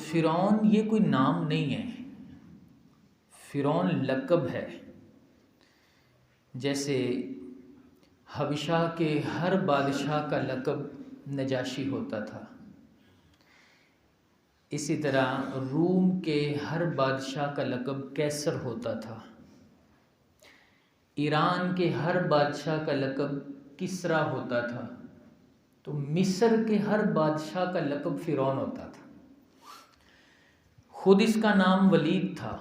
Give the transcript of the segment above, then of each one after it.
فرعون یہ کوئی نام نہیں ہے، فرعون لقب ہے۔ جیسے حبشہ کے ہر بادشاہ کا لقب نجاشی ہوتا تھا، اسی طرح روم کے ہر بادشاہ کا لقب کیسر ہوتا تھا، ایران کے ہر بادشاہ کا لقب کسریٰ ہوتا تھا، تو مصر کے ہر بادشاہ کا لقب فرعون ہوتا تھا۔ خود اس کا نام ولید تھا،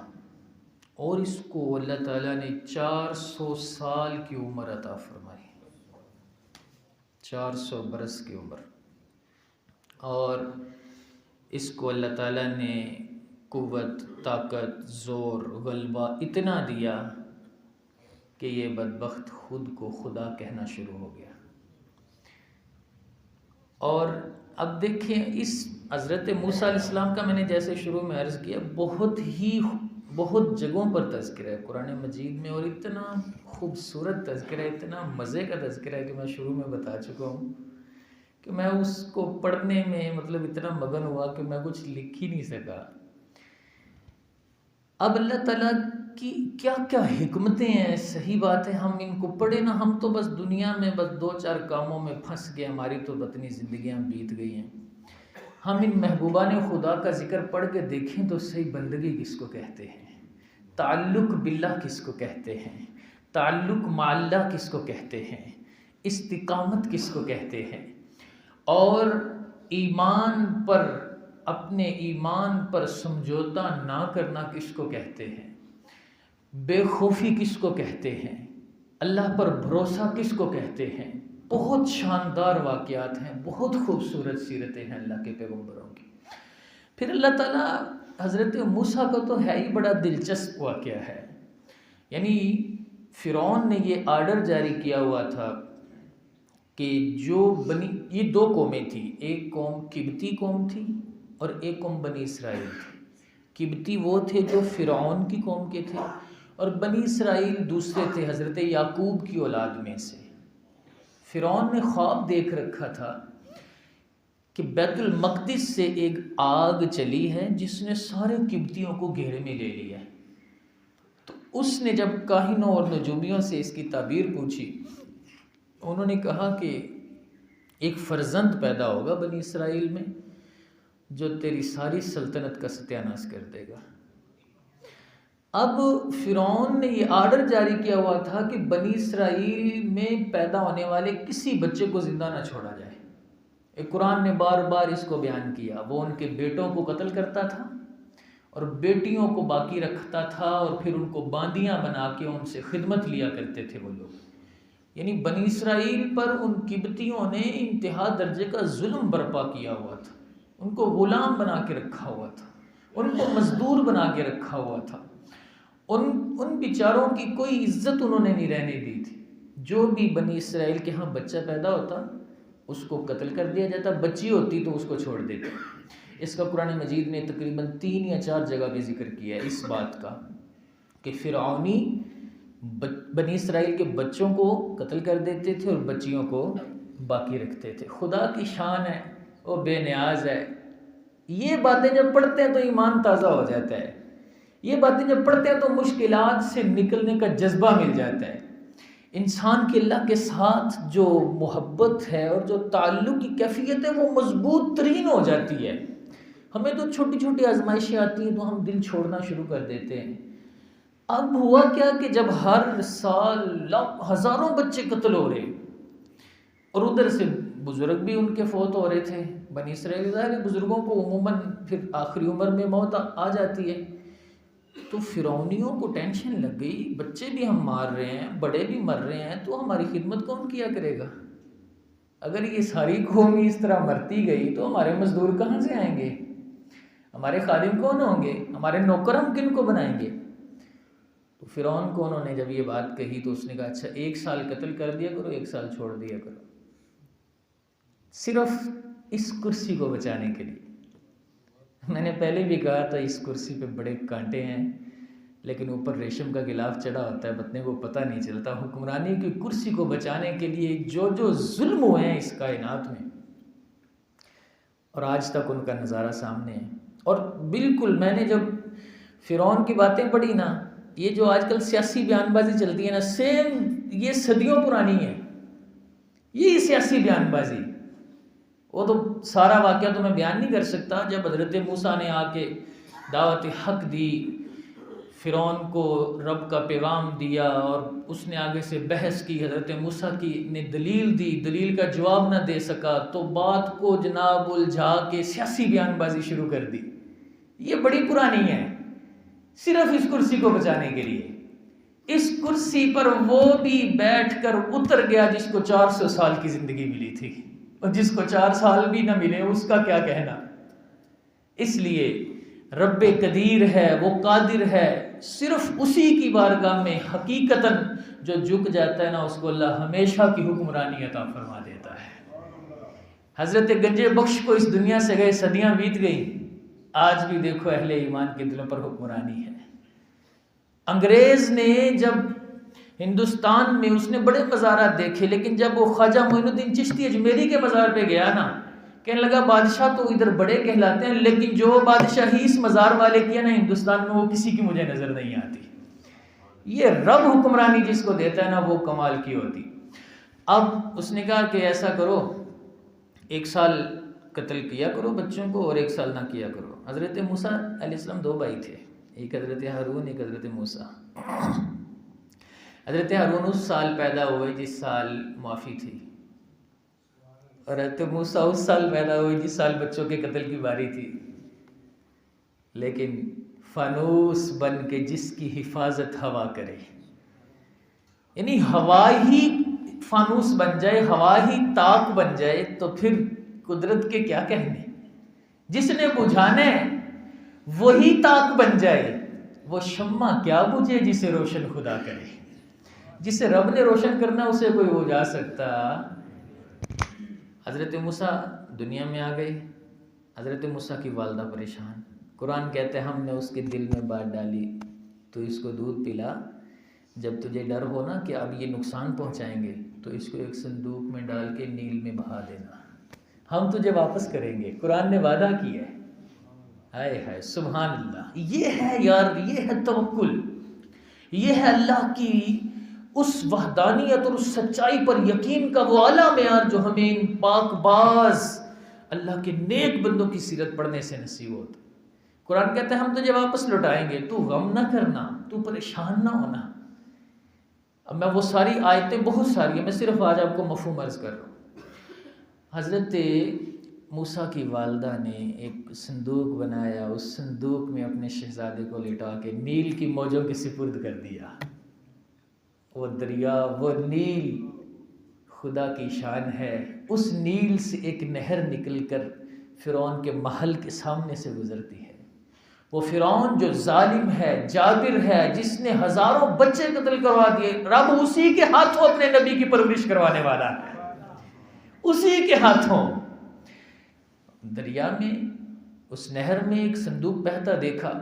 اور اس کو اللہ تعالیٰ نے 400 سال کی عمر عطا فرمائی، 400 برس کی عمر، اور اس کو اللہ تعالیٰ نے قوت، طاقت، زور، غلبہ اتنا دیا کہ یہ بدبخت خود کو خدا کہنا شروع ہو گیا۔ اور اب دیکھیں اس حضرت موسیٰ علیہ السلام کا میں نے جیسے شروع میں عرض کیا بہت جگہوں پر تذکرہ ہے قرآن مجید میں، اور اتنا خوبصورت تذکرہ ہے، اتنا مزے کا تذکرہ ہے کہ میں شروع میں بتا چکا ہوں کہ میں اس کو پڑھنے میں اتنا مگن ہوا کہ میں کچھ لکھ ہی نہیں سکا۔ اب اللہ تعالیٰ کی کیا کیا حکمتیں ہیں، صحیح بات ہے ہم ان کو پڑھیں نا، ہم تو بس دنیا میں بس 2-4 کاموں میں پھنس گئے، ہماری تو بطنی زندگیاں بیت گئی ہیں۔ ہم ان محبوبان خدا کا ذکر پڑھ کے دیکھیں تو صحیح بندگی کس کو کہتے ہیں، تعلق باللہ کس کو کہتے ہیں، تعلق مع اللہ کس کو کہتے ہیں، استقامت کس کو کہتے ہیں، اور ایمان پر، اپنے ایمان پر سمجھوتا نہ کرنا کس کو کہتے ہیں، بے خوفی کس کو کہتے ہیں، اللہ پر بھروسہ کس کو کہتے ہیں۔ بہت شاندار واقعات ہیں، بہت خوبصورت سیرتیں ہیں اللہ کے پیغمبروں کی۔ پھر اللہ تعالیٰ حضرت موسیٰ کا تو ہے ہی بڑا دلچسپ واقعہ ہے، یعنی فرعون نے یہ آرڈر جاری کیا ہوا تھا کہ یہ 2 قومیں تھیں، ایک قوم قبطی قوم تھی اور ایک قوم بنی اسرائیل تھی۔ قبطی وہ تھے جو فرعون کی قوم کے تھے، اور بنی اسرائیل دوسرے تھے حضرت یعقوب کی اولاد میں سے۔ فرعون نے خواب دیکھ رکھا تھا کہ بیت المقدس سے ایک آگ چلی ہے جس نے سارے قبطیوں کو گھیرے میں لے لیا ہے۔ تو اس نے جب کاہنوں اور نجومیوں سے اس کی تعبیر پوچھی، انہوں نے کہا کہ ایک فرزند پیدا ہوگا بنی اسرائیل میں جو تیری ساری سلطنت کا ستیاناش کر دے گا۔ اب فرعون نے یہ آرڈر جاری کیا ہوا تھا کہ بنی اسرائیل میں پیدا ہونے والے کسی بچے کو زندہ نہ چھوڑا جائے۔ ایک قرآن نے بار بار اس کو بیان کیا، وہ ان کے بیٹوں کو قتل کرتا تھا اور بیٹیوں کو باقی رکھتا تھا، اور پھر ان کو باندیاں بنا کے ان سے خدمت لیا کرتے تھے وہ لوگ۔ یعنی بنی اسرائیل پر ان قبطیوں نے انتہا درجے کا ظلم برپا کیا ہوا تھا، ان کو غلام بنا کے رکھا ہوا تھا، ان کو مزدور بنا کے رکھا ہوا تھا، ان بیچاروں کی کوئی عزت انہوں نے نہیں رہنے دی تھی۔ جو بھی بنی اسرائیل کے ہاں بچہ پیدا ہوتا اس کو قتل کر دیا جاتا، بچی ہوتی تو اس کو چھوڑ دیتے۔ اس کا قرآن مجید نے تقریباً 3 یا 4 جگہ پہ ذکر کیا ہے اس بات کا کہ فرعونی بنی اسرائیل کے بچوں کو قتل کر دیتے تھے اور بچیوں کو باقی رکھتے تھے۔ خدا کی شان ہے، وہ بے نیاز ہے۔ یہ باتیں جب پڑھتے ہیں تو ایمان تازہ ہو جاتا ہے، یہ باتیں جب پڑھتے ہیں تو مشکلات سے نکلنے کا جذبہ مل جاتا ہے۔ انسان کی اللہ کے ساتھ جو محبت ہے اور جو تعلق کی کیفیت ہے وہ مضبوط ترین ہو جاتی ہے۔ ہمیں تو چھوٹی چھوٹی آزمائشیں آتی ہیں تو ہم دل چھوڑنا شروع کر دیتے ہیں۔ اب ہوا کیا کہ جب ہر سال ہزاروں بچے قتل ہو رہے اور ادھر سے بزرگ بھی ان کے فوت ہو رہے تھے، بنی اسرائیل ظاہر بزرگوں کو عموماً پھر آخری عمر میں موت آ جاتی ہے، تو فرعونیوں کو ٹینشن لگ گئی، بچے بھی ہم مار رہے ہیں، بڑے بھی مر رہے ہیں، تو ہماری خدمت کون کیا کرے گا؟ اگر یہ ساری قوم اس طرح مرتی گئی تو ہمارے مزدور کہاں سے آئیں گے؟ ہمارے خادم کون ہوں گے؟ ہمارے نوکر ہم کن کو بنائیں گے؟ تو فرعون کو انہوں نے جب یہ بات کہی تو اس نے کہا اچھا 1 سال قتل کر دیا کرو، 1 سال چھوڑ دیا کرو، صرف اس کرسی کو بچانے کے لیے۔ میں نے پہلے بھی کہا تھا اس کرسی پہ بڑے کانٹے ہیں، لیکن اوپر ریشم کا غلاف چڑھا ہوتا ہے، بندے کو پتہ نہیں چلتا۔ حکمرانی کی کرسی کو بچانے کے لیے جو ظلم ہوئے ہیں اس کائنات میں، اور آج تک ان کا نظارہ سامنے ہے۔ اور بالکل میں نے جب فرعون کی باتیں پڑھی نا، یہ جو آج کل سیاسی بیان بازی چلتی ہے نا، سیم یہ صدیوں پرانی ہے، یہ سیاسی بیان بازی۔ وہ تو سارا واقعہ تو میں بیان نہیں کر سکتا۔ جب حضرت موسیٰ نے آ کے دعوت حق دی، فرعون کو رب کا پیغام دیا، اور اس نے آگے سے بحث کی، حضرت موسیٰ کی نے دلیل دی، دلیل کا جواب نہ دے سکا تو بات کو جناب الجھا کے سیاسی بیان بازی شروع کر دی۔ یہ بڑی پرانی ہے، صرف اس کرسی کو بچانے کے لیے۔ اس کرسی پر وہ بھی بیٹھ کر اتر گیا جس کو 400 سال کی زندگی ملی تھی، اور جس کو 4 سال بھی نہ ملے اس کا کیا کہنا۔ اس لیے رب قدیر ہے، وہ قادر ہے، صرف اسی کی بارگاہ میں حقیقتاً جو جھک جاتا ہے نا، اس کو اللہ ہمیشہ کی حکمرانی عطا فرما دیتا ہے۔ حضرت گنجے بخش کو اس دنیا سے گئے، صدیاں بیت گئی، آج بھی دیکھو اہل ایمان کے دلوں پر حکمرانی ہے۔ انگریز نے جب ہندوستان میں، اس نے بڑے مزارات دیکھے، لیکن جب وہ خواجہ معین الدین چشتی اجمیری کے مزار پہ گیا نا، کہنے لگا بادشاہ تو ادھر بڑے کہلاتے ہیں، لیکن جو بادشاہی اس مزار والے کیا نا ہندوستان میں، وہ کسی کی مجھے نظر نہیں آتی۔ یہ رب حکمرانی جس کو دیتا ہے نا، وہ کمال کی ہوتی۔ اب اس نے کہا کہ ایسا کرو، 1 سال قتل کیا کرو بچوں کو اور 1 سال نہ کیا کرو۔ حضرت موسیٰ علیہ السلام 2 بھائی تھے، ایک حضرت ہارون، ایک حضرت موسیٰ۔ حضرت ہارون اس سال پیدا ہوئے جس سال معافی تھی، اور حضرت موسیٰ اس سال پیدا ہوئے جس سال بچوں کے قتل کی باری تھی۔ لیکن فانوس بن کے جس کی حفاظت ہوا کرے، یعنی ہوا ہی فانوس بن جائے، ہوا ہی طاق بن جائے، تو پھر قدرت کے کیا کہنے۔ جس نے بجھانا ہے وہی طاق بن جائے، وہ شمع کیا بجھے جسے روشن خدا کرے۔ جسے رب نے روشن کرنا اسے کوئی بجھا سکتا۔ حضرت موسیٰ دنیا میں آ گئے، حضرت موسیٰ کی والدہ پریشان۔ قرآن کہتے ہیں ہم نے اس کے دل میں بات ڈالی، تو اس کو دودھ پلا، جب تجھے ڈر ہو نا کہ اب یہ نقصان پہنچائیں گے تو اس کو ایک صندوق میں ڈال کے نیل میں بہا دینا، ہم تجھے واپس کریں گے۔ قرآن نے وعدہ کیا ہے۔ ہائے ہائے سبحان اللہ، یہ ہے یار، یہ ہے توکل، یہ ہے اللہ کی اس وحدانیت اور اس سچائی پر یقین کا وہ اعلیٰ معیار جو ہمیں ان پاک باز اللہ کے نیک بندوں کی سیرت پڑھنے سے نصیب ہوتا۔ قرآن کہتا ہے ہم تجھے واپس لوٹائیں گے، تو غم نہ کرنا، تو پریشان نہ ہونا۔ اب میں وہ ساری آیتیں بہت ساری ہیں، میں صرف آج آپ کو مفہوم عرض کر رہا ہوں۔ حضرت موسیٰ کی والدہ نے ایک صندوق بنایا، اس صندوق میں اپنے شہزادے کو لٹا کے نیل کی موجوں کے سپرد کر دیا۔ وہ دریا، وہ نیل خدا کی شان ہے۔ اس نیل سے ایک نہر نکل کر فرعون کے محل کے سامنے سے گزرتی ہے۔ وہ فرعون جو ظالم ہے، جابر ہے، جس نے ہزاروں بچے قتل کروا دیے، رب اسی کے ہاتھوں اپنے نبی کی پرورش کروانے والا ہے، اسی کے ہاتھوں۔ دریا میں، اس نہر میں ایک صندوق بہتا دیکھا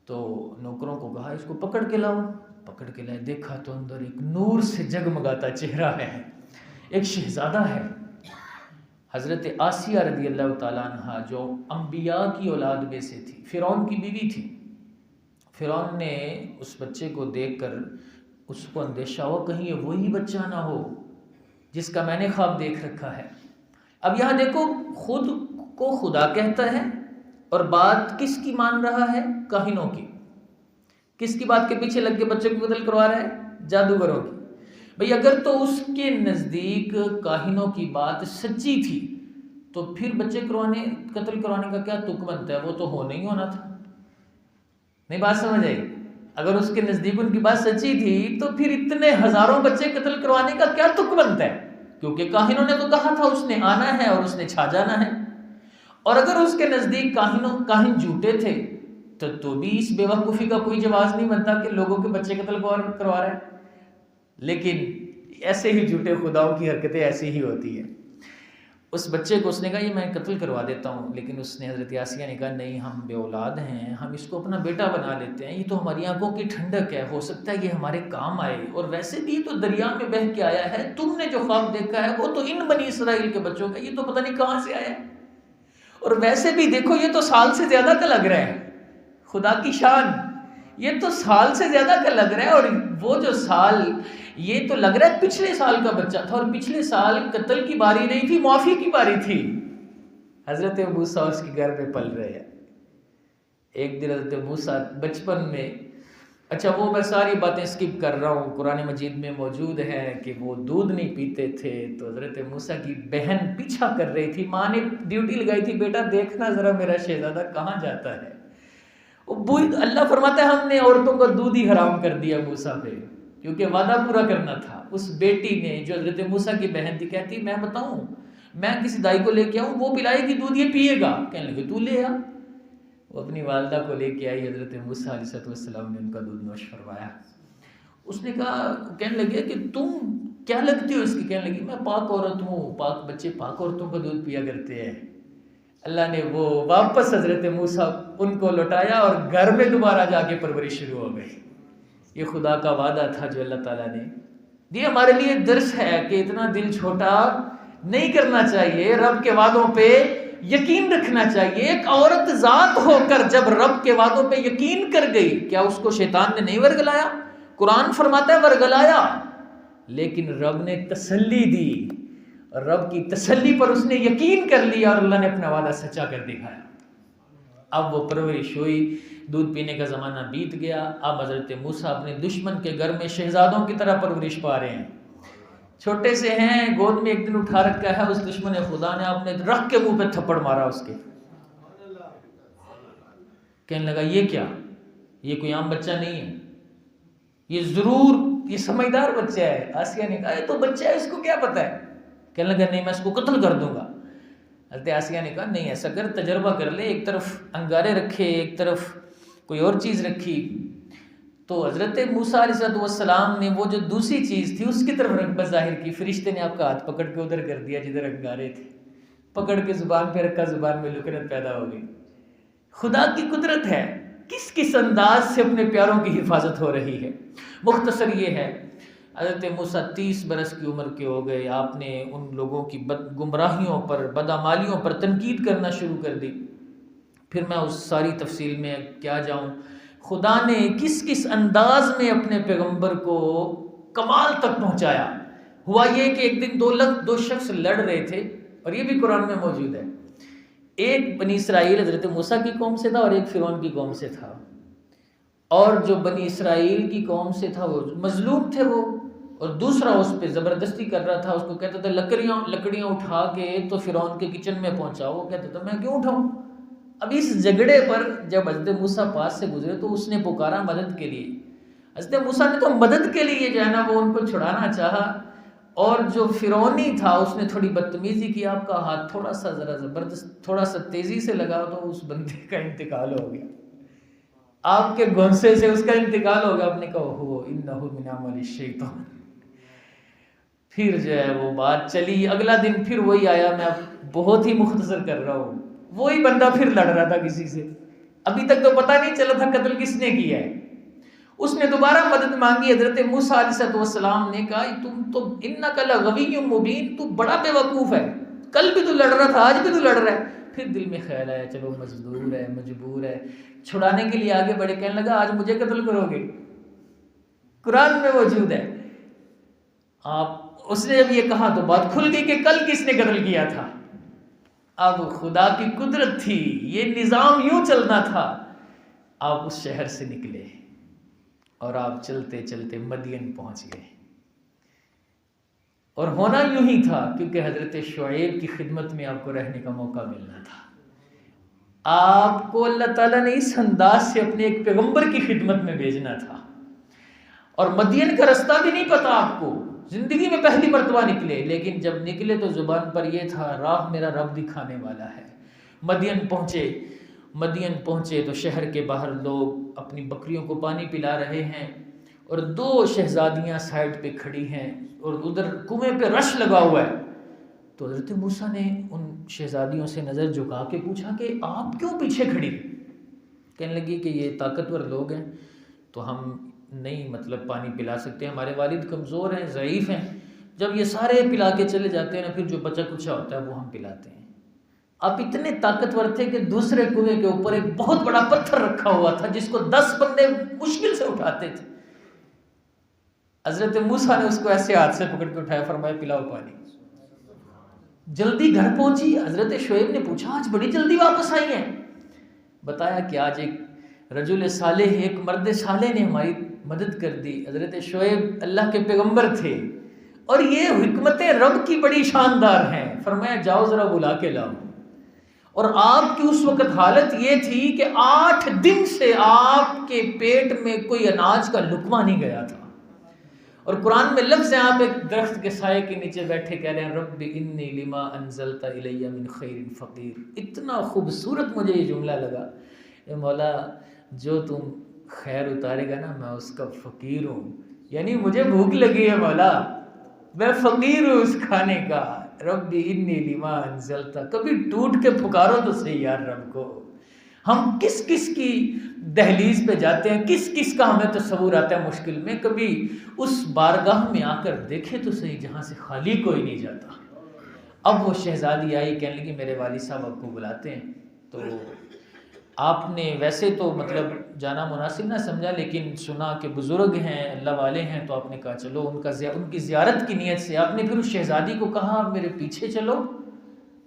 تو نوکروں کو کہا اس کو پکڑ کے لاؤ۔ پکڑ کے لائے، دیکھا تو اندر ایک نور سے جگمگاتا چہرہ ہے، ایک شہزادہ ہے، حضرت آسیہ رضی اللہ تعالیٰ عنہ، جو انبیاء کی اولاد میں سے تھی، فرعون کی بیوی تھی۔ فرعون نے اس بچے کو دیکھ کر اس کو اندیشہ ہوا کہیں یہ وہی بچہ نہ ہو جس کا میں نے خواب دیکھ رکھا ہے۔ اب یہاں دیکھو، خود کو خدا کہتا ہے اور بات کس کی مان رہا ہے؟ کاہنوں کی۔ کس کی بات کے پیچھے لگ کے بچے کو قتل کروا رہا ہے؟ جادوگروں کی۔ بھئی اگر تو اس کے نزدیک کاہنوں کی بات سچی تھی تو پھر بچے قتل کروانے کا کیا تک بنتا ہے؟ وہ تو ہونا ہی ہونا تھا۔ نہیں بات سمجھ آئی؟ اگر اس کے نزدیک ان کی بات سچی تھی تو پھر اتنے ہزاروں بچے قتل کروانے کا کیا تک بنتا ہے؟ کیونکہ کاہنوں نے تو کہا تھا اس نے آنا ہے اور اس نے چھا جانا ہے۔ اور اگر اس کے نزدیک کاہن جھوٹے تھے تو بھی اس بے وقوفی کا کوئی جواز نہیں بنتا کہ لوگوں کے بچے قتل کروا رہے ہیں۔ لیکن ایسے ہی جھوٹے خداؤں کی حرکتیں ایسی ہی ہوتی ہیں۔ اس بچے کو اس نے کہا یہ میں قتل کروا دیتا ہوں، لیکن اس نے حضرت آسیہ نے کہا نہیں، ہم بے اولاد ہیں، ہم اس کو اپنا بیٹا بنا لیتے ہیں، یہ تو ہماری آنکھوں کی ٹھنڈک ہے، ہو سکتا ہے یہ ہمارے کام آئے، اور ویسے بھی تو دریا میں بہہ کے آیا ہے، تم نے جو خواب دیکھا ہے وہ تو ان بنی اسرائیل کے بچوں کا، یہ تو پتہ نہیں کہاں سے آیا ہے۔ اور ویسے بھی دیکھو یہ تو سال سے زیادہ کا لگ رہا ہے، خدا کی شان، یہ تو سال سے زیادہ کا لگ رہا ہے، اور وہ جو سال یہ تو لگ رہا ہے پچھلے سال کا بچہ تھا، اور پچھلے سال قتل کی باری نہیں تھی، معافی کی باری تھی۔ حضرت موسیٰ اس کے گھر میں پل رہے ہیں۔ ایک دن حضرت موسیٰ بچپن میں، اچھا وہ میں ساری باتیں سکپ کر رہا ہوں، قرآن مجید میں موجود ہے کہ وہ دودھ نہیں پیتے تھے، تو حضرت موسیٰ کی بہن پیچھا کر رہی تھی، ماں نے ڈیوٹی لگائی تھی، بیٹا دیکھنا ذرا میرا شہزادہ کہاں جاتا ہے۔ اللہ فرماتا ہے ہم نے عورتوں کا دودھ ہی حرام کر دیا موسیٰ پہ، کیونکہ وعدہ پورا کرنا تھا۔ اس بیٹی نے جو حضرت موسیٰ کی بہن تھی کہتی میں بتاؤں، میں کسی دائی کو لے کے آؤں، وہ پلائے گی دودھ یہ پیے گا، کہنے لگے تو لے آ۔ وہ اپنی والدہ کو لے کے آئی، حضرت موسیٰ علیہ السلام نے ان کا دودھ نوش فرمایا۔ اس نے کہا، کہنے لگے کہ تم کیا لگتی ہو اس کی؟ کہنے لگی میں پاک عورت ہوں، پاک بچے پاک عورتوں کا دودھ پیا کرتے ہیں۔ اللہ نے وہ واپس حضرت موسیٰ ان کو لوٹایا، اور گھر میں دوبارہ جا کے پرورش شروع ہو گئی۔ یہ خدا کا وعدہ تھا جو اللہ تعالیٰ نے، یہ ہمارے لیے درس ہے کہ اتنا دل چھوٹا نہیں کرنا چاہیے، رب کے وعدوں پہ یقین رکھنا چاہیے۔ ایک عورت ذات ہو کر جب رب کے وعدوں پہ یقین کر گئی، کیا اس کو شیطان نے نہیں ورگلایا؟ قرآن فرماتا ہے ورگلایا، لیکن رب نے تسلی دی، اور رب کی تسلی پر اس نے یقین کر لیا، اور اللہ نے اپنا وعدہ سچا کر دکھایا۔ اب وہ پرورش ہوئی، دودھ پینے کا زمانہ بیت گیا۔ اب حضرت موسیٰ اپنے دشمن کے گھر میں شہزادوں کی طرح پرورش پا رہے ہیں، چھوٹے سے ہیں، گود میں ایک دن اٹھا رکھا ہے، اس دشمن خدا نے اپنے رخ کے منہ پہ تھپڑ مارا اس کے۔ کہنے لگا یہ کیا، یہ کوئی عام بچہ نہیں ہے، یہ ضرور یہ سمجھدار بچہ ہے۔ آسیہ نے کہا یہ تو بچہ ہے، اس کو کیا پتہ ہے؟ کہنے لگا نہیں میں اس کو قتل کر دوں گا۔ حضرت آسیہ نے کہا نہیں ایسا کر، تجربہ کر لے، ایک طرف انگارے رکھے، ایک طرف کوئی اور چیز رکھی۔ تو حضرت موسیٰ علیہ السلام نے وہ جو دوسری چیز تھی اس کی طرف رغبت ظاہر کی، فرشتے نے آپ کا ہاتھ پکڑ کے ادھر کر دیا جدھر انگارے تھے، پکڑ کے زبان پہ رکھا، زبان میں لکنت پیدا ہو گئی۔ خدا کی قدرت ہے، کس کس انداز سے اپنے پیاروں کی حفاظت ہو رہی ہے۔ مختصر یہ ہے، حضرت موسیٰ 30 برس کی عمر کے ہو گئے، آپ نے ان لوگوں کی گمراہیوں پر، بدعمالیوں پر تنقید کرنا شروع کر دی۔ پھر میں اس ساری تفصیل میں کیا جاؤں، خدا نے کس کس انداز میں اپنے پیغمبر کو کمال تک پہنچایا۔ ہوا یہ کہ ایک دن دو شخص لڑ رہے تھے، اور یہ بھی قرآن میں موجود ہے۔ ایک بنی اسرائیل حضرت موسیٰ کی قوم سے تھا، اور ایک فرعون کی قوم سے تھا، اور جو بنی اسرائیل کی قوم سے تھا وہ مظلوم تھے وہ، اور دوسرا اس پہ زبردستی کر رہا تھا، اس کو کہتا تھا لکڑیاں اٹھا کے تو فرعون کے کچن میں پہنچاؤ، وہ کہتا تھا میں کیوں اٹھاؤں؟ اب اس جھگڑے پر جب حضرت موسیٰ پاس سے گزرے تو اس نے پکارا مدد کے لیے۔ حضرت موسیٰ نے تو مدد کے لیے جو ہے نا وہ ان کو چھڑانا چاہا، اور جو فرعونی تھا اس نے تھوڑی بدتمیزی کی، آپ کا ہاتھ تھوڑا سا ذرا زبردست تھوڑا سا تیزی سے لگا تو اس بندے کا انتقال ہو گیا، آپ کے گھونسے سے اس کا انتقال ہو گیا۔ آپ نے کہا ہو انہ من عمل الشیطان۔ پھر جو ہے وہ بات چلی، اگلا دن پھر وہی آیا، میں بہت ہی مختصر کر رہا ہوں، وہی بندہ پھر لڑ رہا تھا کسی سے، ابھی تک تو پتہ نہیں چلا تھا قتل کس نے کیا ہے۔ اس نے دوبارہ مدد مانگی، حضرت موسیٰ علیہ السلام نے کہا تم تو انک لغوی مبین، تو بڑا بے وقوف ہے، کل بھی تو لڑ رہا تھا، آج بھی تو لڑ رہا ہے۔ پھر دل میں خیال آیا چلو مجبور ہے، چھڑانے کے لیے آگے بڑھے، کہنے لگا آج مجھے قتل کرو گے؟ قرآن میں موجود ہے۔ اس نے جب یہ کہا تو بات کھل گئی کہ کل کس نے قتل کیا تھا۔ اب خدا کی قدرت تھی، یہ نظام یوں چلنا تھا۔ آپ اس شہر سے نکلے اور آپ چلتے چلتے مدین پہنچ گئے، اور ہونا یوں ہی تھا کیونکہ حضرت شعیب کی خدمت میں آپ کو رہنے کا موقع ملنا تھا۔ آپ کو اللہ تعالیٰ نے اس انداز سے اپنے ایک پیغمبر کی خدمت میں بھیجنا تھا، اور مدین کا رستہ بھی نہیں پتا آپ کو، زندگی میں پہلی مرتبہ نکلے، لیکن جب نکلے تو زبان پر یہ تھا راہ میرا رب دکھانے والا ہے۔ مدین پہنچے تو شہر کے باہر لوگ اپنی بکریوں کو پانی پلا رہے ہیں، اور 2 شہزادیاں سائڈ پہ کھڑی ہیں، اور ادھر کنویں پہ رش لگا ہوا ہے۔ تو حضرت موسیٰ نے ان شہزادیوں سے نظر جھکا کے پوچھا کہ آپ کیوں پیچھے کھڑی؟ کہنے لگی کہ یہ طاقتور لوگ ہیں تو ہم نہیں پانی پلا سکتے، ہمارے والد کمزور ہیں، ضعیف ہیں، جب یہ سارے پلا کے چلے جاتے ہیں نا پھر جو بچا کچھا ہوتا ہے وہ ہم پلاتے ہیں۔ اب اتنے طاقتور تھے کہ دوسرے کنویں کے اوپر ایک بہت بڑا پتھر رکھا ہوا تھا جس کو 10 بندے مشکل سے اٹھاتے تھے. حضرت موسیٰ نے اس کو ایسے ہاتھ سے پکڑ کے اٹھایا، فرمایا پلاؤ پانی. جلدی گھر پہنچی. حضرت شعیب نے پوچھا آج بڑی جلدی واپس آئی ہیں؟ بتایا کہ آج ایک رجل صالح، ایک مرد صالح نے ہماری مدد کر دی. حضرت شعیب اللہ کے پیغمبر تھے اور یہ حکمتیں رب کی بڑی شاندار ہیں. فرمایا جاؤ ذرا بلا کے لاؤ. اور آپ کی اس وقت حالت یہ تھی کہ 8 دن سے آپ کے پیٹ میں کوئی اناج کا لقمہ نہیں گیا تھا. اور قرآن میں لفظ ہیں، آپ ایک درخت کے سائے کے نیچے بیٹھے کہہ رہے ہیں رب انی لما انزلت الی من خیر فقیر. اتنا خوبصورت مجھے یہ جملہ لگا، اے مولا جو تم خیر اتارے گا نا میں اس کا فقیر ہوں. یعنی مجھے بھوک لگی ہے مولا، میں فقیر ہوں اس کھانے کا. رب انی لما انزلت، کبھی ٹوٹ کے پکارو تو صحیح یار رب کو. ہم کس کس کی دہلیز پہ جاتے ہیں، کس کس کا ہمیں تصور آتا ہے مشکل میں. کبھی اس بارگاہ میں آ کر دیکھے تو صحیح جہاں سے خالی کوئی نہیں جاتا. اب وہ شہزادی آئی، کہنے لگی میرے والد صاحب آپ کو بلاتے ہیں. تو آپ نے ویسے تو مطلب جانا مناسب نہ سمجھا، لیکن سنا کہ بزرگ ہیں اللہ والے ہیں تو آپ نے کہا چلو ان کی زیارت کی نیت سے. آپ نے پھر اس شہزادی کو کہا آپ میرے پیچھے چلو،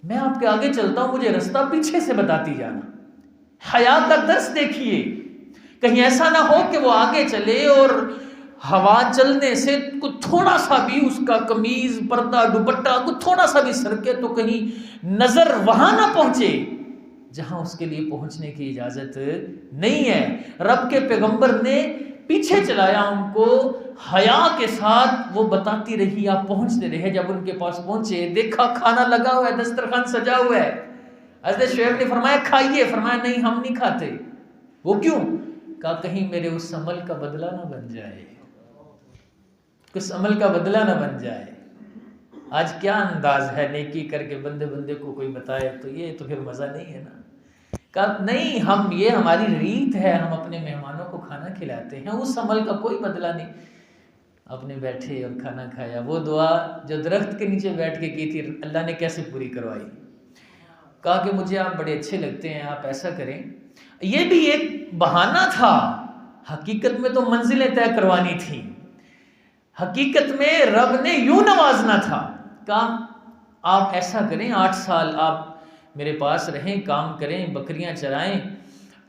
میں آپ کے آگے چلتا ہوں، مجھے رستہ پیچھے سے بتاتی جانا. حیا کا درس دیکھیے، کہیں ایسا نہ ہو کہ وہ آگے چلے اور ہوا چلنے سے کچھ تھوڑا سا بھی اس کا قمیض پردہ دوپٹہ کچھ تھوڑا سا بھی سرکے تو کہیں نظر وہاں نہ پہنچے جہاں اس کے لیے پہنچنے کی اجازت نہیں ہے. رب کے پیغمبر نے پیچھے چلایا ان کو، حیا کے ساتھ وہ بتاتی رہی، آپ پہنچتے رہے. جب ان کے پاس پہنچے دیکھا کھانا لگا ہوا ہے، دسترخوان سجا ہوا ہے. حضرت شعیب نے فرمایا کھائیے. فرمایا نہیں ہم نہیں کھاتے. وہ کیوں؟ کہا کہیں میرے اس عمل کا بدلہ نہ بن جائے، اس عمل کا بدلہ نہ بن جائے. آج کیا انداز ہے نیکی کر کے بندے بندے کو کوئی بتائے تو یہ تو پھر مزہ نہیں ہے نا. کہا نہیں ہم یہ ہماری ریت ہے، ہم اپنے مہمانوں کو کھانا کھلاتے ہیں، اس عمل کا کوئی بدلہ نہیں. آپ نے بیٹھے اور کھانا کھایا. وہ دعا جو درخت کے نیچے بیٹھ کے کی تھی اللہ نے کیسے پوری کروائی. کہا کہ مجھے آپ بڑے اچھے لگتے ہیں، آپ ایسا کریں. یہ بھی ایک بہانہ تھا، حقیقت میں تو منزلیں طے کروانی تھی. حقیقت میں رب نے یوں نوازنا تھا. کہا آپ ایسا کریں 8 سال آپ میرے پاس رہیں، کام کریں، بکریاں چرائیں،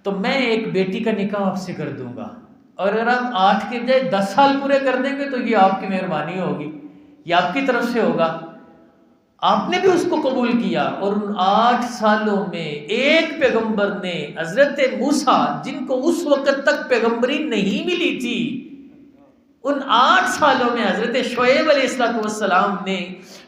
تو میں ایک بیٹی کا نکاح آپ سے کر دوں گا. اور اگر آپ 8 کے بجائے 10 سال پورے کر دیں گے تو یہ آپ کی مہربانی ہوگی، یہ آپ کی طرف سے ہوگا. آپ نے بھی اس کو قبول کیا. اور ان 8 سالوں میں ایک پیغمبر نے حضرت موسیٰ جن کو اس وقت تک پیغمبری نہیں ملی تھی، ان 8 سالوں میں حضرت شعیب علیہ السلام نے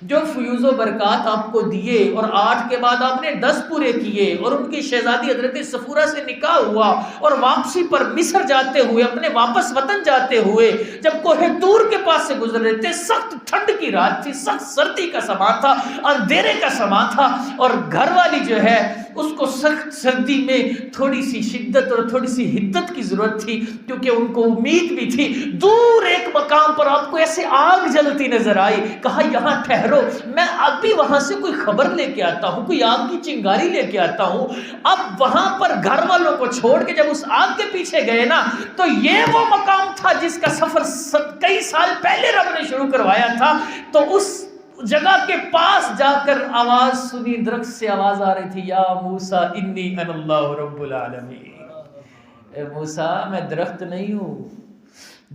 جو فیوز و برکات آپ کو دیے، اور 8 کے بعد آپ نے 10 پورے کیے، اور ان کی شہزادی حضرت صفورہ سے نکاح ہوا. اور واپسی پر مصر جاتے ہوئے، اپنے واپس وطن جاتے ہوئے جب کوہ طور کے پاس سے گزر رہے تھے، سخت ٹھنڈ کی رات تھی، سخت سردی کا سما تھا، اندھیرے کا سما تھا، اور گھر والی جو ہے اس کو سخت سردی میں تھوڑی سی شدت اور تھوڑی سی حدت کی ضرورت تھی، کیونکہ ان کو امید بھی تھی. دور ایک مقام پر آپ کو ایسے آگ جلتی نظر آئی. کہا یہاں ٹھہرو، میں اب بھی وہاں سے کوئی خبر لے کے آتا ہوں، کوئی آگ کی چنگاری لے کے آتا ہوں. اب وہاں پر گھر والوں کو چھوڑ کے جب اس آگ کے پیچھے گئے نا، تو یہ وہ مقام تھا جس کا سفر کئی سال پہلے رب نے شروع کروایا تھا. تو اس جگہ کے پاس جا کر آواز سنی، درخت سے آواز آ رہی تھی، یا موسیٰ انی انا اللہ رب العالمین. اے موسیٰ میں درخت نہیں ہوں،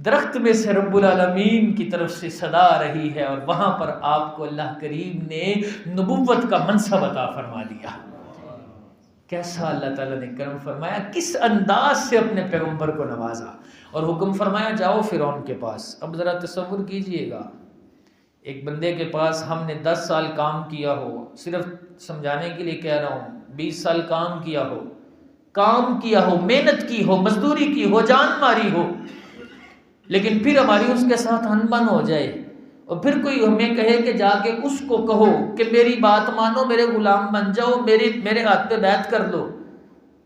درخت میں سے رب العالمین کی طرف سے صدا آ رہی ہے. اور وہاں پر آپ کو اللہ کریم نے نبوت کا منصب عطا فرما دیا. کیسا اللہ تعالیٰ نے کرم فرمایا، کس انداز سے اپنے پیغمبر کو نوازا. اور حکم فرمایا جاؤ فرعون کے پاس. اب ذرا تصور کیجئے گا، ایک بندے کے پاس ہم نے 10 سال کام کیا ہو، صرف سمجھانے کے لیے کہہ رہا ہوں، 20 سال کام کیا ہو، محنت کی ہو، مزدوری کی ہو، جان ماری ہو، لیکن پھر ہماری اس کے ساتھ انبن ہو جائے، اور پھر کوئی ہمیں کہے کہ جا کے اس کو کہو کہ میری بات مانو، میرے غلام بن جاؤ، میرے ہاتھ پہ بیعت کر لو.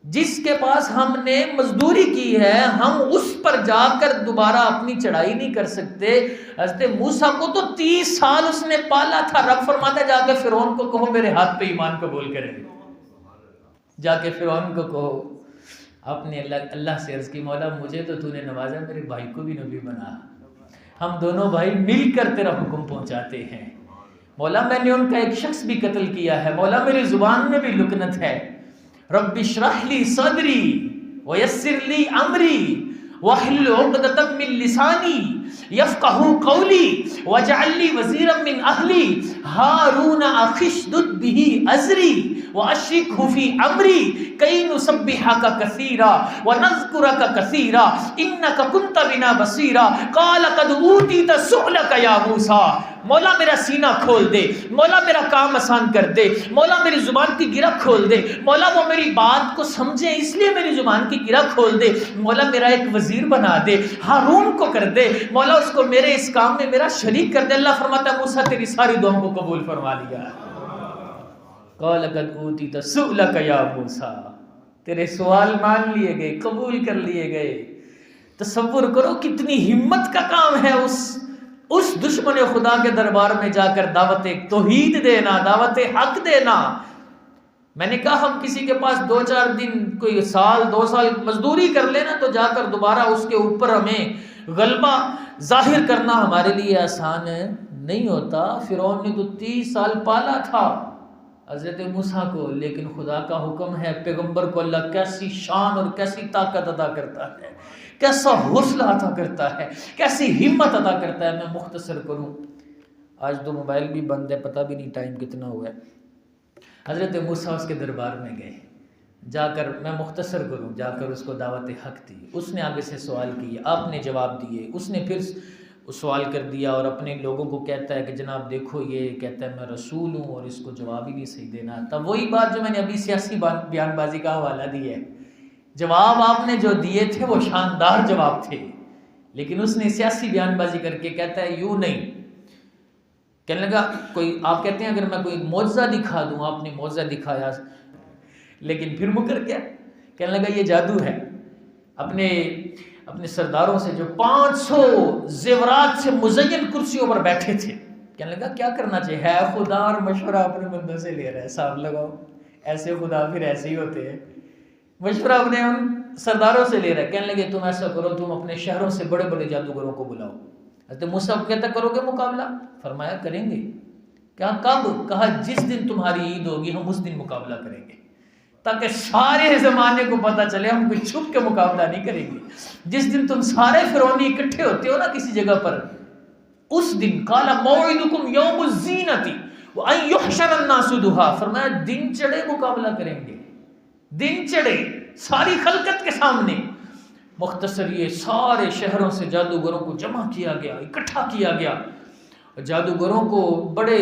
جس کے پاس ہم نے مزدوری کی ہے ہم اس پر جا کر دوبارہ اپنی چڑھائی نہیں کر سکتے. حضرت موسیٰ کو تو 30 سال اس نے پالا تھا. رب فرماتا جا کے فرعون کو کہو میرے ہاتھ پہ ایمان قبول کرے. جا کے فرعون کو کہو، آپ نے اللہ سے عرض کی مولا مجھے تو تو نے نوازا، میرے بھائی کو بھی نبی بنا، ہم دونوں بھائی مل کر تیرا حکم پہنچاتے ہیں، مولا میں نے ان کا ایک شخص بھی قتل کیا ہے، مولا میری زبان میں بھی لکنت ہے، رب اشرح لی صدری ویسر لی امری واحلل عقدۃ من لسانی یفقہوا قولی واجعل لی وزیرا من اہلی ہارون اخی اشدد بہ ازری واشرکہ فی امری کی نسبحک کثیرا ونذکرک کثیرا انک کنت بنا بصیرا قال قد اوتیت سؤلک یا موسیٰ، مولا میرا سینہ کھول دے، مولا میرا کام آسان کر دے، مولا میری زبان کی گرہ کھول دے، مولا وہ میری بات کو سمجھے اس لیے میری زبان کی گرہ کھول دے، مولا میرا ایک وزیر بنا دے، ہارون کو کر دے، مولا اس کو میرے اس کام میں میرا شریک کر دے۔ اللہ فرماتا ہے موسیٰ تیری ساری دعاؤں کو قبول فرما لیا۔ قال قد اوتیت سؤلک یا موسیٰ، تیرے سوال مان لیے گئے، قبول کر لیے گئے۔ تصور کرو کتنی ہمت کا کام ہے اس دشمن خدا کے دربار میں جا کر دعوت توحید دینا، دعوت حق دینا۔ میں نے کہا ہم کسی کے پاس 2-4 دن، کوئی سال 2 سال مزدوری کر لینا تو جا کر دوبارہ اس کے اوپر ہمیں غلبہ ظاہر کرنا ہمارے لیے آسان نہیں ہوتا۔ فرعون نے تو 30 سال پالا تھا حضرت موسیٰ کو، لیکن خدا کا حکم ہے، پیغمبر کو اللہ کیسی شان اور کیسی طاقت عطا کرتا ہے، کیسا حوصلہ عطا کرتا ہے، کیسی ہمت عطا کرتا ہے۔ میں مختصر کروں، آج تو موبائل بھی بند ہے، پتہ بھی نہیں ٹائم کتنا ہوا ہے۔ حضرت موسیٰ اس کے دربار میں گئے، جا کر میں مختصر کروں، جا کر اس کو دعوت حق دی، اس نے آگے سے سوال کیے، آپ نے جواب دیے، اس نے پھر سوال کر دیا اور اپنے لوگوں کو کہتا ہے کہ جناب دیکھو یہ کہتا ہے میں رسول ہوں اور اس کو جواب ہی نہیں صحیح دینا آتا۔ وہی بات جو میں نے ابھی سیاسی بیان بازی کا حوالہ دی ہے، جواب آپ نے جو دیے تھے وہ شاندار جواب تھے، لیکن اس نے سیاسی بیان بازی کر کے کہتا ہے یوں نہیں، کہنے لگا کوئی آپ کہتے ہیں اگر میں کوئی معجزہ دکھا دوں، آپ نے معجزہ دکھایا، لیکن پھر مکر گیا، کہنے لگا یہ جادو ہے۔ اپنے سرداروں سے جو 500 زیورات سے مزین کرسیوں پر بیٹھے تھے، کہنے لگا کیا کرنا چاہیے، ہے خدا اور مشورہ اپنے بندوں سے لے رہا ہے، صاحب لگاؤ، ایسے خدا پھر ایسے ہی ہوتے ہیں، مشورہ اپنے ان سرداروں سے لے رہا ہے۔ کہنے لگے تم ایسا کرو، تم اپنے شہروں سے بڑے بڑے جادوگروں کو بلاؤ۔ حضرت موسیٰ کو کہتا کرو گے مقابلہ؟ فرمایا کریں گے۔ کیا کب؟ کہا جس دن تمہاری عید ہوگی ہم اس دن مقابلہ کریں گے، تاکہ سارے زمانے کو پتہ چلے ہم کوئی چھپ کے مقابلہ نہیں کریں گے۔ جس دن تم سارے فرعونی اکٹھے ہوتے ہو نا کسی جگہ پر، اس دن قال موعدکم یوم الزینۃ وان یحشر الناس ضحیٰ، فرمایا دن چڑھے مقابلہ کریں گے، دن چڑھے ساری خلقت کے سامنے۔ مختصر یہ سارے شہروں سے جادوگروں کو جمع کیا گیا، اکٹھا کیا گیا، جادوگروں کو بڑے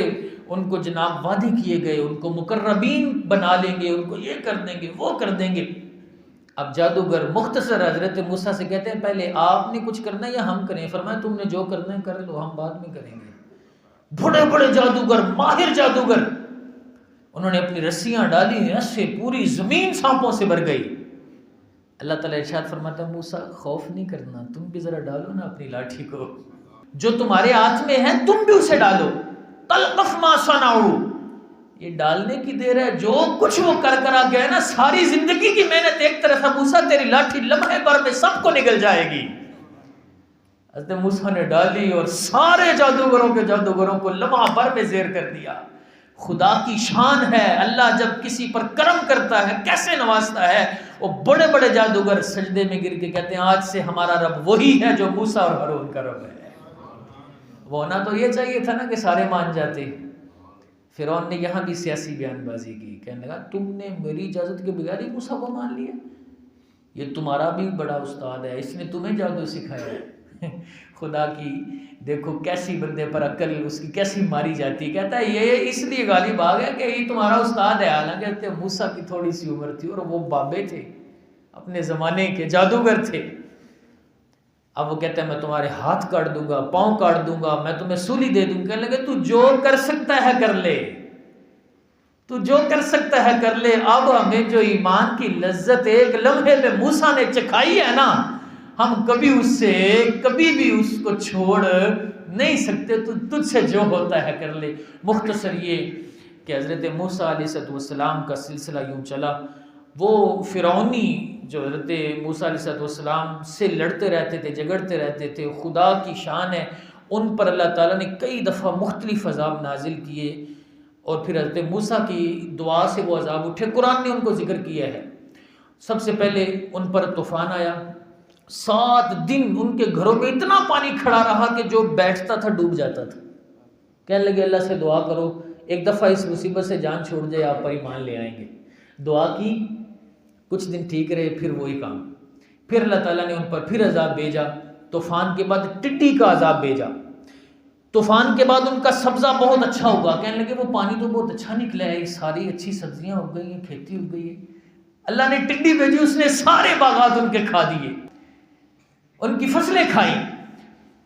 ان کو جناب وعدے کیے گئے، ان کو مقربین بنا لیں گے، ان کو یہ کر دیں گے وہ کر دیں گے۔ اب جادوگر مختصر حضرت موسیٰ سے کہتے ہیں پہلے آپ نے کچھ کرنا ہے یا ہم کریں؟ فرمایا تم نے جو کرنا ہے کر لو، ہم بعد میں کریں گے۔ بڑے بڑے جادوگر، ماہر جادوگر، انہوں نے اپنی رسیاں ڈالی، ایسے پوری زمین سانپوں سے بھر گئی۔ اللہ تعالیٰ ارشاد فرماتا ہے موسیٰ خوف نہیں کرنا، تم بھی ذرا ڈالو نا اپنی لاٹھی کو، جو تمہارے ہاتھ میں ہے تم بھی اسے ڈالو۔ تلقف ما صنعوا، یہ ڈالنے کی دیر ہے، جو کچھ وہ کر آ گیا نا، ساری زندگی کی محنت ایک طرف ہے، موسیٰ تیری لاٹھی لمحے بھر میں سب کو نگل جائے گی۔ حضرت موسیٰ نے ڈالی اور سارے جادوگروں کو لمحہ بھر میں زیر کر دیا۔ خدا کی شان ہے، اللہ جب کسی پر کرم کرتا ہے کیسے نوازتا ہے۔ وہ بڑے بڑے جادوگر سجدے میں گر کے کہتے ہیں آج سے ہمارا رب وہی ہے جو موسیٰ اور ہارون کا رب ہے۔ وہ ہونا تو یہ چاہیے تھا نا کہ سارے مان جاتے۔ فرعون نے یہاں بھی سیاسی بیان بازی کی، کہنے لگا تم نے میری اجازت کے بغیر ہی موسیٰ کو مان لیا، یہ تمہارا بھی بڑا استاد ہے، اس نے تمہیں جادو سکھایا ہے۔ خدا کی دیکھو کیسی بندے پر عقل اس کی کیسی ماری جاتی، کہتا ہے یہ اس لیے غالب آ گیا کہ یہ تمہارا استاد ہے، حالانکہ موسیٰ کی تھوڑی سی عمر تھی اور وہ بابے تھے، اپنے زمانے کے جادوگر تھے۔ اب وہ کہتا ہے میں تمہارے ہاتھ کاٹ دوں گا، پاؤں کاٹ دوں گا، میں تمہیں سولی دے دوں گا۔ کہنے لگے تو جو کر سکتا ہے کر لے، تو جو کر سکتا ہے کر لے۔ اب ہمیں جو ایمان کی لذت ایک لمحے میں موسیٰ نے چکھائی ہے نا، ہم کبھی بھی اس کو چھوڑ نہیں سکتے، تو تجھ سے جو ہوتا ہے کر لے۔ مختصر یہ کہ حضرت موسیٰ علیہ السلام کا سلسلہ یوں چلا، وہ فرعونی جو حضرت موسیٰ علیہ السلام سے لڑتے رہتے تھے، جھگڑتے رہتے تھے، خدا کی شان ہے، ان پر اللہ تعالیٰ نے کئی دفعہ مختلف عذاب نازل کیے، اور پھر حضرت موسیٰ کی دعا سے وہ عذاب اٹھے۔ قرآن نے ان کو ذکر کیا ہے۔ سب سے پہلے ان پر طوفان آیا، 7 دن ان کے گھروں میں اتنا پانی کھڑا رہا کہ جو بیٹھتا تھا ڈوب جاتا تھا۔ کہنے لگے اللہ سے دعا کرو، ایک دفعہ اس مصیبت سے جان چھوڑ جائے، آپ پر ایمان لے آئیں گے۔ دعا کی، کچھ دن ٹھیک رہے، پھر وہی کام۔ پھر اللہ تعالیٰ نے ان پر پھر عذاب بھیجا، طوفان کے بعد ٹڈی کا عذاب بھیجا۔ طوفان کے بعد ان کا سبزہ بہت اچھا ہوگا، کہنے لگے وہ پانی تو بہت اچھا نکلا ہے، ساری اچھی سبزیاں اگ گئی ہیں، کھیتی اگ گئی ہے۔ اللہ نے ٹڈی بھیجی، اس نے سارے باغات ان کے کھا دیے، ان کی فصلیں کھائیں۔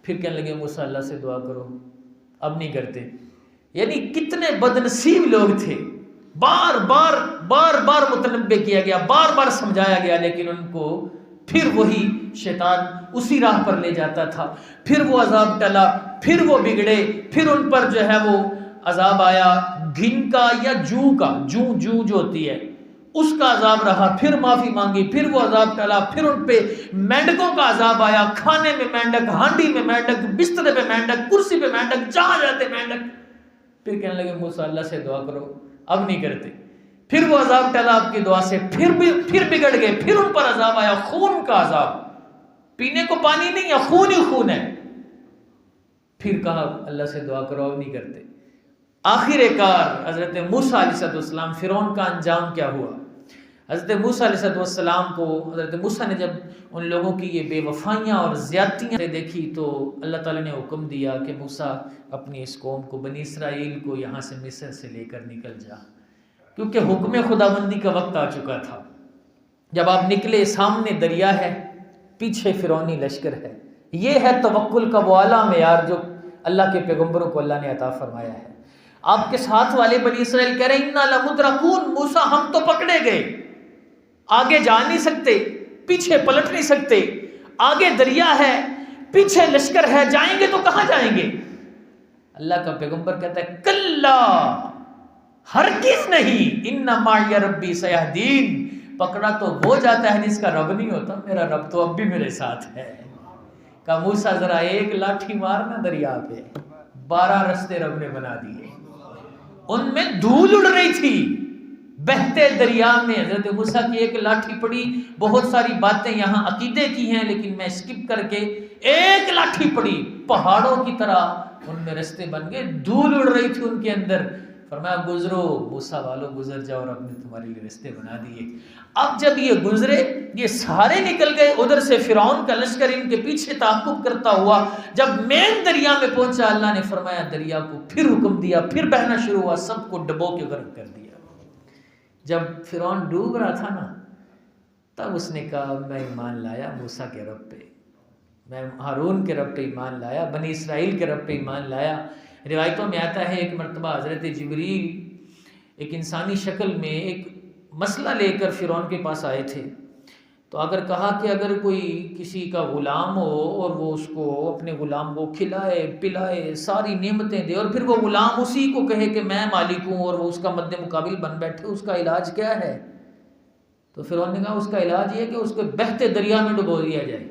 پھر کہنے لگے موسیٰ اللہ سے دعا کرو، اب نہیں کرتے۔ یعنی کتنے بد نصیب لوگ تھے، بار بار متنبہ کیا گیا، بار بار سمجھایا گیا، لیکن ان کو پھر وہی شیطان اسی راہ پر لے جاتا تھا۔ پھر وہ عذاب ٹلا، پھر وہ بگڑے، پھر ان پر جو ہے وہ عذاب آیا گھن کا یا جو کا، جو جو ہوتی ہے اس کا عذاب رہا، پھر معافی مانگی، پھر وہ عذاب ٹلا۔ پھر ان پہ مینڈکوں کا عذاب آیا، کھانے میں مینڈک، ہانڈی میں مینڈک، بسترے پہ مینڈک، کرسی پہ مینڈک، جہاں جاتے مینڈک۔ پھر کہنے لگے موسیٰ اللہ سے دعا کرو، اب نہیں کرتے۔ پھر وہ عذاب ٹلا آپ کی دعا سے، پھر بگڑ گئے، پھر ان پر عذاب آیا، خون کا عذاب، پینے کو پانی نہیں ہے، خون ہی خون ہے۔ پھر کہا اللہ سے دعا کرو، اب نہیں کرتے۔ آخر کار حضرت موسیٰ علیہ السلام، فرعون کا انجام کیا ہوا؟ حضرت موسیٰ علیہ السلام کو، حضرت موسیٰ نے جب ان لوگوں کی یہ بے وفائیاں اور زیادتیاں دیکھی تو اللہ تعالیٰ نے حکم دیا کہ موسیٰ اپنی اس قوم کو، بنی اسرائیل کو یہاں سے مصر سے لے کر نکل جا، کیونکہ حکم خداوندی کا وقت آ چکا تھا۔ جب آپ نکلے، سامنے دریا ہے، پیچھے فرعونی لشکر ہے۔ یہ ہے توکل کا وہ اعلیٰ معیار جو اللہ کے پیغمبروں کو اللہ نے عطا فرمایا ہے۔ آپ کے ساتھ والے بنی اسرائیل کہہ رہے ہیں اِنَّا لَمُدْرَكُونَ، موسیٰ ہم تو پکڑے گئے، آگے جا نہیں سکتے، پیچھے پلٹ نہیں سکتے، آگے دریا ہے، پیچھے لشکر ہے، جائیں گے تو کہاں جائیں گے؟ اللہ کا پیغمبر کہتا ہے کلا، ہرگز نہیں، اِنَّ مَعِیَ رَبِّی سَیَہْدِینِ، پکڑا تو وہ جاتا ہے جس کا رب نہیں ہوتا، میرا رب تو اب بھی میرے ساتھ ہے۔ کہا موسیٰ ذرا ایک لاٹھی مارنا دریا پہ، 12 رستے رب نے بنا دیے۔ ان میں دھول اڑ رہی تھی، بہتے دریا میں حضرت موسیٰ کی ایک لاٹھی پڑی۔ بہت ساری باتیں یہاں عقیدے کی ہیں، لیکن میں اسکپ کر کے، ایک لاٹھی پڑی، پہاڑوں کی طرح ان میں رستے بن گئے، دھول اڑ رہی تھی ان کے اندر۔ فرمایا گزرو موسیٰ والو، گزر جاؤ، اور رب نے تمہارے لیے رستے بنا دیے۔ اب جب یہ گزرے، یہ سارے نکل گئے، ادھر سے فرعون کا لشکر ان کے پیچھے تعاقب کرتا ہوا۔ جب مین دریا میں پہنچا، اللہ نے فرمایا دریا کو پھر حکم دیا، پھر بہنا شروع ہوا، سب کو ڈبو کے غرق کر دیا۔ جب فرعون ڈوب رہا تھا نا، تب اس نے کہا میں ایمان لایا موسیٰ کے رب پہ، میں ہارون کے رب پہ ایمان لایا، بنی اسرائیل کے رب پہ ایمان لایا۔ روایتوں میں آتا ہے ایک مرتبہ حضرت جبریل ایک انسانی شکل میں ایک مسئلہ لے کر فرعون کے پاس آئے تھے، تو اگر کہا کہ اگر کوئی کسی کا غلام ہو اور وہ اس کو، اپنے غلام کو کھلائے پلائے، ساری نعمتیں دے، اور پھر وہ غلام اسی کو کہے کہ میں مالک ہوں اور وہ اس کا مد مقابل بن بیٹھے، اس کا علاج کیا ہے؟ تو فرعون نے کہا اس کا علاج یہ کہ اس کو بہتے دریا میں ڈبو دیا جائے۔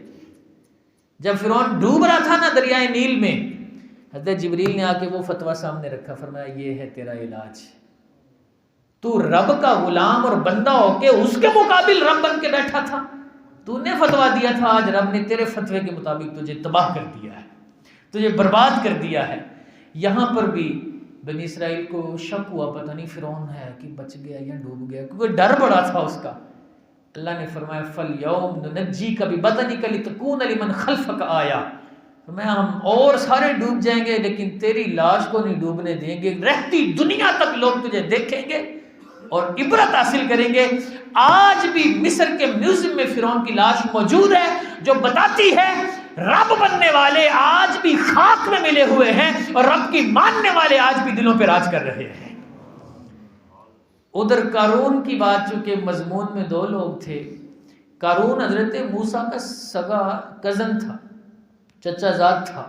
جب فرعون ڈوب رہا تھا نا دریائے نیل میں، حضرت جبریل نے آ کے وہ فتویٰ سامنے رکھا، فرمایا یہ ہے تیرا علاج۔ تو رب کا غلام اور بندہ ہو کے اس کے مقابل رب بن کے بیٹھا تھا، تو نے فتویٰ دیا تھا، آج رب نے تیرے فتوے کے مطابق تجھے تباہ کر دیا ہے، تجھے برباد کر دیا ہے۔ یہاں پر بھی بنی اسرائیل کو شک ہوا، پتہ نہیں فرعون ہے کہ بچ گیا یا ڈوب گیا، کیونکہ ڈر بڑا تھا اس کا۔ اللہ نے فرمایا فَالْيَوْمَ نُنَجِّيكَ بِبَدَنِكَ لِتَكُونَ لِمَنْ خَلْفَكَ آیَةً، فرمایا ہم اور سارے ڈوب جائیں گے لیکن تیری لاش کو نہیں ڈوبنے دیں گے، رہتی دنیا تک لوگ تجھے دیکھیں گے اور عبرت حاصل کریں گے۔ آج بھی مصر کے میوزیم میں فرعون کی لاش موجود ہے، جو بتاتی ہے رب بننے والے آج بھی خاک میں ملے ہوئے ہیں اور رب کی ماننے والے آج بھی دلوں پہ راج کر رہے ہیں۔ ادھر قارون کی بات، چونکہ مضمون میں 2 لوگ تھے۔ قارون حضرت موسیٰ کا سگا کزن تھا، چچا زاد تھا،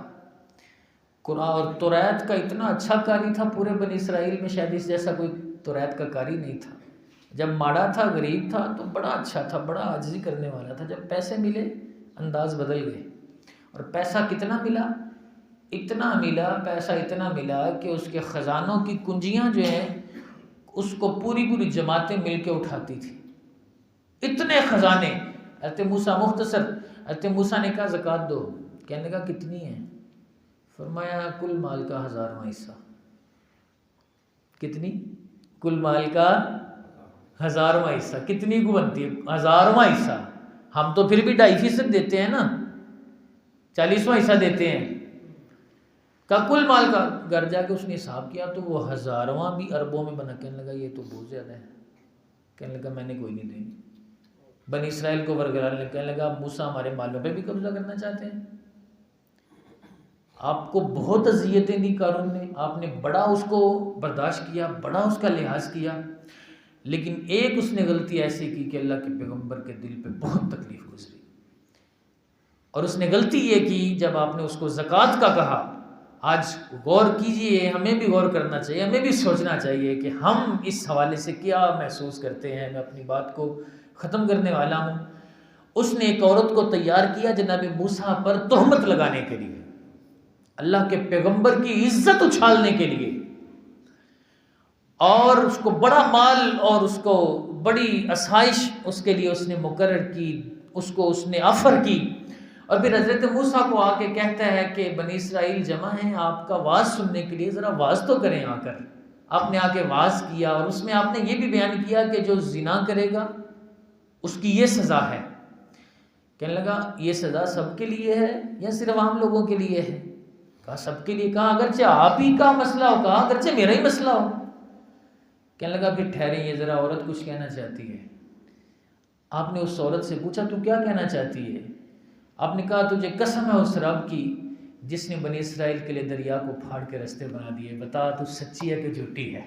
قرآن اور توریت کا اتنا اچھا قاری تھا، پورے بنی اسرائیل میں شاید اس جیسا کوئی توریت کا قاری نہیں تھا۔ جب ماڑا تھا، غریب تھا تو بڑا اچھا تھا، بڑا عاجزی کرنے والا تھا. جب پیسے ملے انداز بدل گئے. اور پیسہ کتنا ملا؟ اتنا ملا، پیسہ اتنا ملا کہ اس کے خزانوں کی کنجیاں جو ہیں اس کو پوری پوری جماعتیں مل کے اٹھاتی تھی. اتنے خزانے. حضرت موسیٰ مختصر، حضرت موسیٰ نے کہا زکوٰۃ دو. کہنے لگا کتنی ہے؟ فرمایا کل مال کا 1000واں حصہ. کتنی؟ کل مال کا 1000واں حصہ. کتنی کو بنتی ہے 1000واں حصہ؟ ہم تو پھر بھی 2.5% دیتے ہیں نا، 40واں حصہ دیتے ہیں. کا کل مال کا. گھر جا کے اس نے حساب کیا تو وہ 1000واں بھی اربوں میں بنا. کہنے لگا یہ تو بہت زیادہ ہے. کہنے لگا میں نے کوئی نہیں دینی. بنی اسرائیل کو ورگلانے. کہنے لگا موسیٰ ہمارے مالوں پہ بھی قبضہ کرنا چاہتے ہیں. آپ کو بہت اذیتیں دی قارون نے، آپ نے بڑا اس کو برداشت کیا، بڑا اس کا لحاظ کیا، لیکن ایک اس نے غلطی ایسی کی کہ اللہ کے پیغمبر کے دل پہ بہت تکلیف گزری. اور اس نے غلطی یہ کی جب آپ نے اس کو زکوٰۃ کا کہا. آج غور کیجئے، ہمیں بھی غور کرنا چاہیے، ہمیں بھی سوچنا چاہیے کہ ہم اس حوالے سے کیا محسوس کرتے ہیں. میں اپنی بات کو ختم کرنے والا ہوں. اس نے ایک عورت کو تیار کیا جناب موسیٰ پر تہمت لگانے کے لیے، اللہ کے پیغمبر کی عزت اچھالنے کے لیے، اور اس کو بڑا مال اور اس کو بڑی آسائش اس کے لیے اس نے مقرر کی، اس کو اس نے آفر کی. اور پھر حضرت موسیٰ کو آ کے کہتا ہے کہ بنی اسرائیل جمع ہیں آپ کا واعظ سننے کے لیے، ذرا واعظ تو کریں آ کر. آپ نے آ کے واعظ کیا اور اس میں آپ نے یہ بھی بیان کیا کہ جو زنا کرے گا اس کی یہ سزا ہے. کہنے لگا یہ سزا سب کے لیے ہے یا صرف عام لوگوں کے لیے ہے؟ کہا سب کے لیے. کہا اگرچہ آپ ہی کا مسئلہ ہو، کہا اگرچہ میرا ہی مسئلہ ہو. کہنے لگا پھر ٹھہریں، یہ ذرا عورت کچھ کہنا چاہتی ہے. آپ نے اس عورت سے پوچھا تو کیا کہنا چاہتی ہے؟ آپ نے کہا تجھے قسم ہے اس رب کی جس نے بنی اسرائیل کے لیے دریا کو پھاڑ کے رستے بنا دیے، بتا تو سچی ہے کہ جھوٹی ہے؟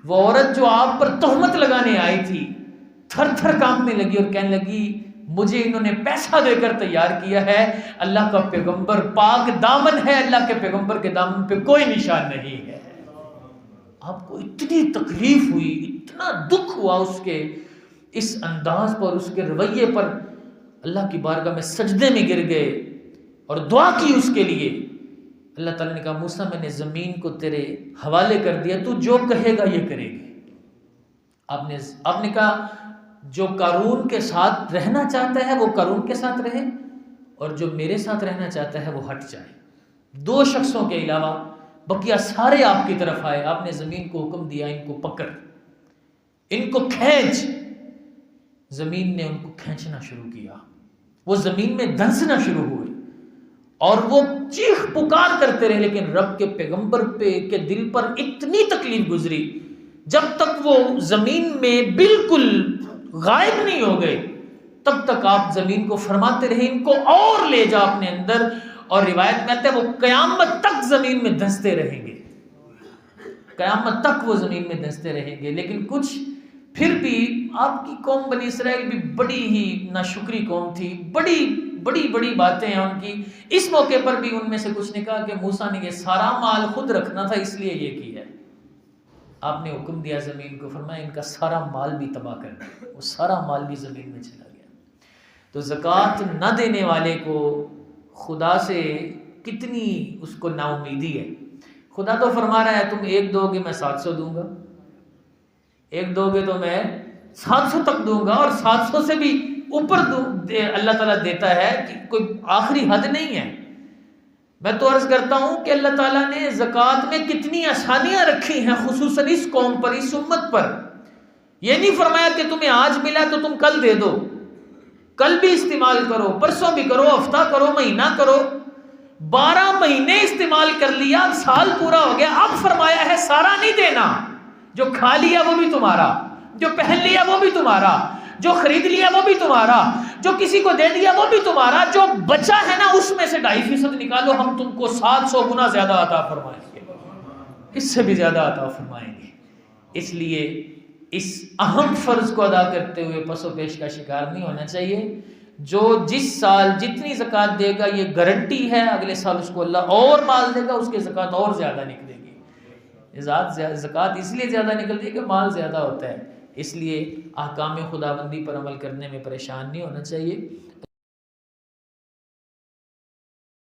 وہ عورت جو آپ پر تہمت لگانے آئی تھی تھر تھر کانپنے لگی اور کہنے لگی مجھے انہوں نے پیسہ دے کر تیار کیا ہے، اللہ کا پیغمبر پاک دامن ہے، اللہ کے پیغمبر کے دامن پہ کوئی نشان نہیں ہے. آپ کو اتنی تکلیف ہوئی، اتنا دکھ ہوا اس کے اس انداز پر، اس کے رویے پر. اللہ کی بارگاہ میں سجدے میں گر گئے اور دعا کی اس کے لیے. اللہ تعالیٰ نے کہا موسیٰ میں نے زمین کو تیرے حوالے کر دیا، تو جو کہے گا یہ کرے گی. آپ نے کہا جو قارون کے ساتھ رہنا چاہتا ہے وہ قارون کے ساتھ رہے، اور جو میرے ساتھ رہنا چاہتا ہے وہ ہٹ جائے. 2 شخصوں کے علاوہ بقیہ سارے آپ کی طرف آئے. آپ نے زمین کو حکم دیا ان کو پکڑ، ان کو کھینچ. زمین نے ان کو کھینچنا شروع کیا، وہ زمین میں دھنسنا شروع ہوئے اور وہ چیخ پکار کرتے رہے. لیکن رب کے پیغمبر کے دل پر اتنی تکلیف گزری، جب تک وہ زمین میں بالکل غائب نہیں ہو گئے تب تک آپ زمین کو فرماتے رہے ان کو اور لے جا اپنے اندر. اور روایت میں آتا ہے وہ قیامت تک زمین میں دھنستے رہیں گے، قیامت تک وہ زمین میں دھنستے رہیں گے. لیکن کچھ پھر بھی آپ کی قوم بنی اسرائیل بھی بڑی ہی ناشکری قوم تھی، بڑی باتیں ہیں ان کی. اس موقع پر بھی ان میں سے کچھ نے کہا کہ موسیٰ نے یہ سارا مال خود رکھنا تھا اس لیے یہ کی ہے. آپ نے حکم دیا زمین کو، فرمایا ان کا سارا مال بھی تباہ کر دیا. وہ سارا مال بھی زمین میں چلا گیا. تو زکوٰۃ نہ دینے والے کو خدا سے کتنی اس کو نا امیدی ہے. خدا تو فرما رہا ہے تم 1 دو گے میں 700 دوں گا، 1 دو گے تو میں 700 تک دوں گا، اور 700 سے بھی اوپر اللہ تعالیٰ دیتا ہے کہ کوئی آخری حد نہیں ہے. میں تو عرض کرتا ہوں کہ اللہ تعالیٰ نے زکوٰۃ میں کتنی آسانیاں رکھی ہیں، خصوصاً اس قوم پر، اس امت پر. یہ نہیں فرمایا کہ تمہیں آج ملا تو تم کل دے دو، کل بھی استعمال کرو، پرسوں بھی کرو، ہفتہ کرو، مہینہ کرو. 12 مہینے استعمال کر لیا، اب سال پورا ہو گیا، اب فرمایا ہے سارا نہیں دینا. جو کھا لیا وہ بھی تمہارا، جو پہن لیا وہ بھی تمہارا، جو خرید لیا وہ بھی تمہارا، جو کسی کو دے دیا وہ بھی تمہارا. جو بچا ہے نا اس میں سے 2.5% نکالو، ہم تم کو 700 گنا زیادہ عطا فرمائیں گے، اس سے بھی زیادہ عطا فرمائیں گے. اس لیے اس اہم فرض کو ادا کرتے ہوئے پس و پیش کا شکار نہیں ہونا چاہیے. جو جس سال جتنی زکوٰۃ دے گا یہ گارنٹی ہے اگلے سال اس کو اللہ اور مال دے گا، اس کی زکوٰۃ اور زیادہ نکلے گی. زکوٰۃ اس لیے زیادہ نکلتی ہے کہ مال زیادہ ہوتا ہے. اس لیے احکام خداوندی پر عمل کرنے میں پریشان نہیں ہونا چاہیے۔